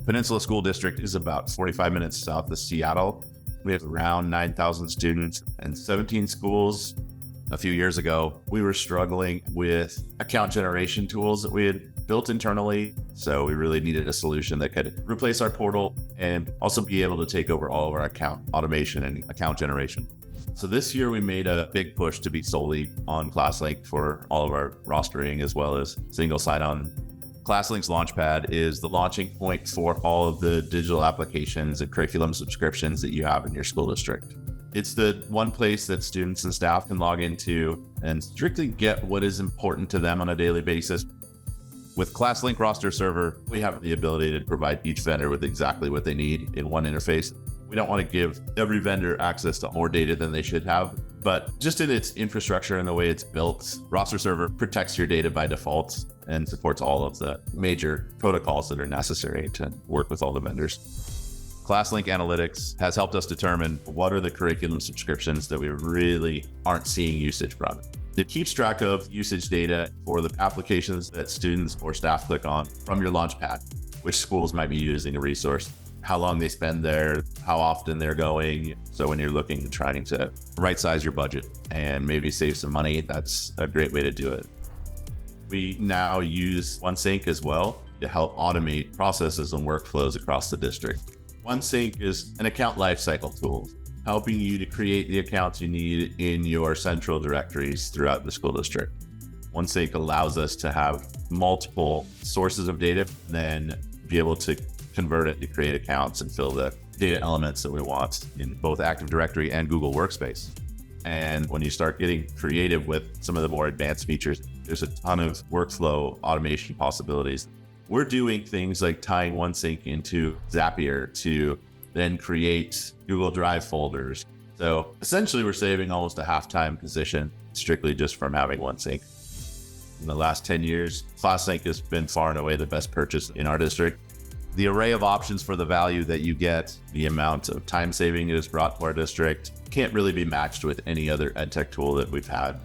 Peninsula School District is about 45 minutes south of Seattle. We have around 9,000 students and 17 schools. A few years ago, we were struggling with account generation tools that we had built internally. So we really needed a solution that could replace our portal and also be able to take over all of our account automation and account generation. So this year we made a big push to be solely on ClassLink for all of our rostering as well as single sign-on. ClassLink's Launchpad is the launching point for all of the digital applications and curriculum subscriptions that you have in your school district. It's the one place that students and staff can log into and strictly get what is important to them on a daily basis. With ClassLink Roster Server, we have the ability to provide each vendor with exactly what they need in one interface. We don't want to give every vendor access to more data than they should have, but just in its infrastructure and the way it's built, Roster Server protects your data by default and supports all of the major protocols that are necessary to work with all the vendors. ClassLink Analytics has helped us determine what are the curriculum subscriptions that we really aren't seeing usage from. It keeps track of usage data for the applications that students or staff click on from your Launchpad, which schools might be using a resource, how long they spend there, how often they're going. So when you're looking at trying to right size your budget and maybe save some money, that's a great way to do it. We now use OneSync as well to help automate processes and workflows across the district. OneSync is an account lifecycle tool, helping you to create the accounts you need in your central directories throughout the school district. OneSync allows us to have multiple sources of data, then be able to convert it to create accounts and fill the data elements that we want in both Active Directory and Google Workspace. And when you start getting creative with some of the more advanced features, there's a ton of workflow automation possibilities. We're doing things like tying OneSync into Zapier to then create Google Drive folders. So essentially we're saving almost a half-time position strictly just from having OneSync. In the last 10 years, ClassLink has been far and away the best purchase in our district. The array of options for the value that you get, the amount of time saving it has brought to our district, can't really be matched with any other EdTech tool that we've had.